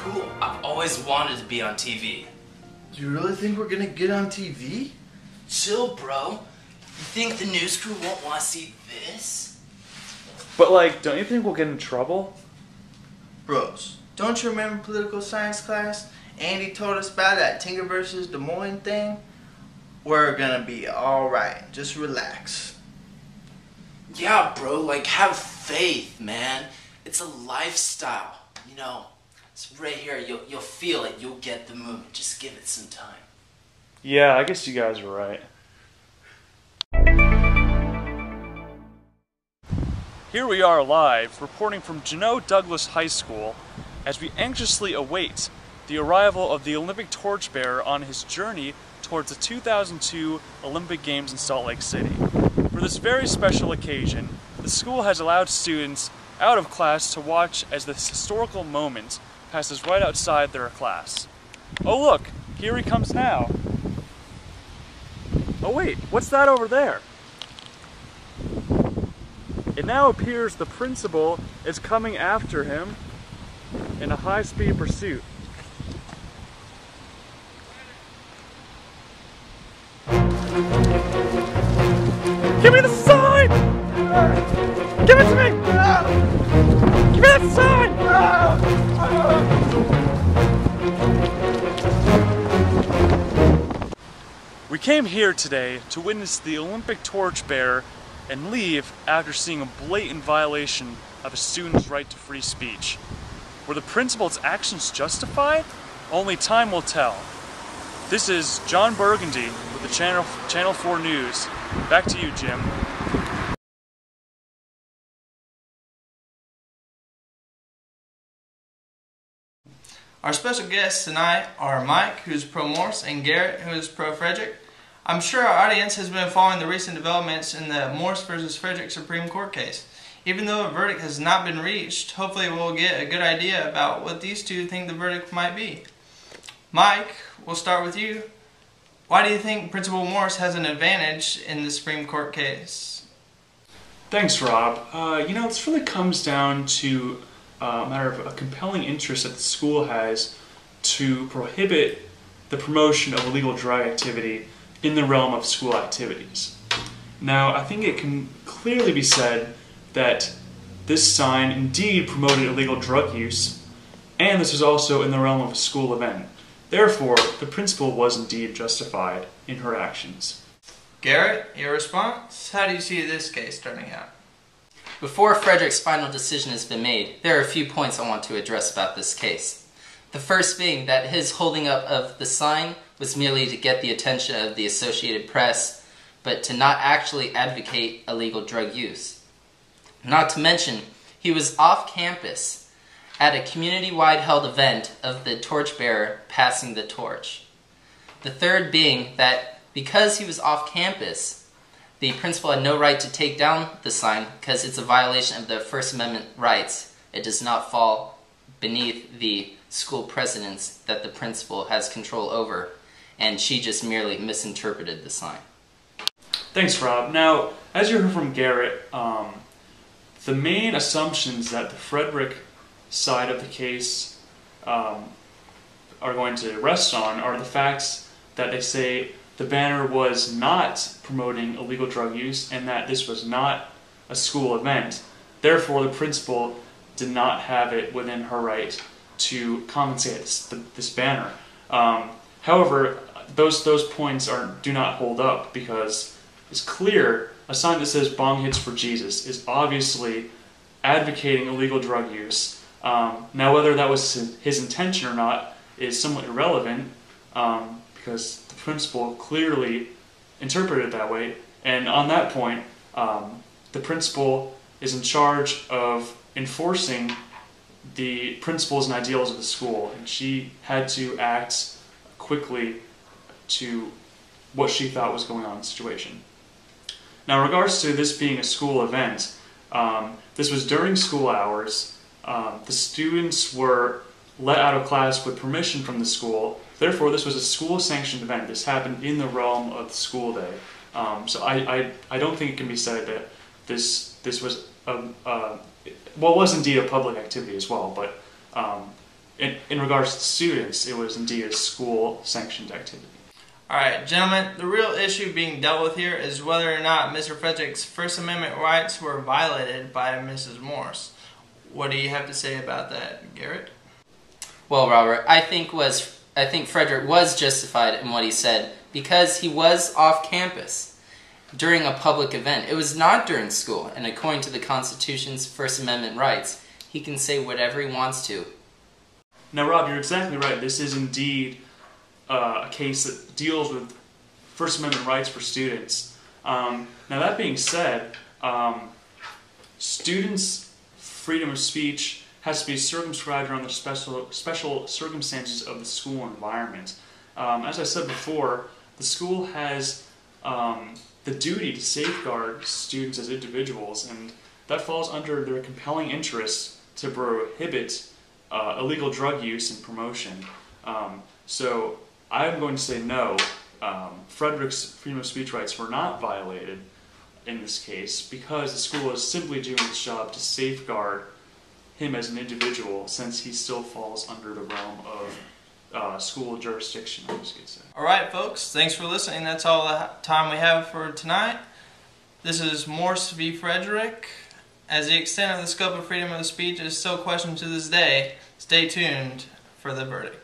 cool. I've always wanted to be on TV. Do you really think we're gonna get on TV? Chill, bro. You think the news crew won't want to see this? But like, don't you think we'll get in trouble? Bros, don't you remember political science class? Andy told us about that Tinker versus Des Moines thing? We're gonna be alright. Just relax. Yeah, bro, like have faith, man. It's a lifestyle, you know. It's right here, you'll feel it, you'll get the movement. Just give it some time. Yeah, I guess you guys are right. Here we are live, reporting from Genoa Douglas High School, as we anxiously await the arrival of the Olympic torchbearer on his journey towards the 2002 Olympic Games in Salt Lake City. For this very special occasion, the school has allowed students out of class to watch as this historical moment passes right outside their class. Oh look, here he comes now. Oh wait, what's that over there? It now appears the principal is coming after him in a high-speed pursuit. Give me the sign! Give it to me! Give me that sign! We came here today to witness the Olympic torchbearer and leave after seeing a blatant violation of a student's right to free speech. Were the principal's actions justified? Only time will tell. This is John Burgundy with the Channel 4 News. Back to you, Jim. Our special guests tonight are Mike, who's pro Morse, and Garrett, who is pro Frederick. I'm sure our audience has been following the recent developments in the Morse versus Frederick Supreme Court case. Even though a verdict has not been reached, hopefully we'll get a good idea about what these two think the verdict might be. Mike, we'll start with you. Why do you think Principal Morse has an advantage in the Supreme Court case? Thanks, Rob. You know, this really comes down to a matter of a compelling interest that the school has to prohibit the promotion of illegal drug activity in the realm of school activities. Now, I think it can clearly be said that this sign indeed promoted illegal drug use, and this was also in the realm of a school event. Therefore, the principal was indeed justified in her actions. Garrett, your response? How do you see this case turning out? Before Frederick's final decision has been made, there are a few points I want to address about this case. The first being that his holding up of the sign was merely to get the attention of the Associated Press, but to not actually advocate illegal drug use. Not to mention, he was off campus at a community-wide held event of the torchbearer passing the torch. The third being that because he was off campus, the principal had no right to take down the sign because it's a violation of the First Amendment rights. It does not fall beneath the school precedents that the principal has control over, and she just merely misinterpreted the sign. Thanks, Rob. Now, as you heard from Garrett, the main assumptions that the Frederick side of the case are going to rest on are the facts that they say the banner was not promoting illegal drug use and that this was not a school event. Therefore, the principal did not have it within her right to compensate this banner. However, those points do not hold up because it's clear a sign that says "Bong hits for Jesus" is obviously advocating illegal drug use. Now, whether that was his intention or not is somewhat irrelevant because the principal clearly interpreted it that way. And on that point, the principal is in charge of enforcing the principles and ideals of the school, and she had to act quickly to what she thought was going on in the situation. Now, in regards to this being a school event, this was during school hours. The students were let out of class with permission from the school. Therefore, this was a school-sanctioned event. This happened in the realm of the school day. So I don't think it can be said that this was well, it was indeed a public activity as well, but in regards to students, it was indeed a school-sanctioned activity. Alright, gentlemen, the real issue being dealt with here is whether or not Mr. Frederick's First Amendment rights were violated by Mrs. Morse. What do you have to say about that, Garrett? Well, Robert, I think Frederick was justified in what he said because he was off campus during a public event. It was not during school, and according to the Constitution's First Amendment rights, he can say whatever he wants to. Now, Rob, you're exactly right. This is indeed a case that deals with First Amendment rights for students. Now, that being said, students' freedom of speech has to be circumscribed around the special circumstances of the school environment. As I said before, the school has the duty to safeguard students as individuals, and that falls under their compelling interest to prohibit illegal drug use and promotion. So I'm going to say no. Frederick's freedom of speech rights were not violated in this case because the school is simply doing its job to safeguard him as an individual, since he still falls under the realm of school jurisdiction, I was going to say. Alright, folks, thanks for listening. That's all the time we have for tonight. This is Morse v. Frederick. As the extent of the scope of freedom of speech is still questioned to this day, stay tuned for the verdict.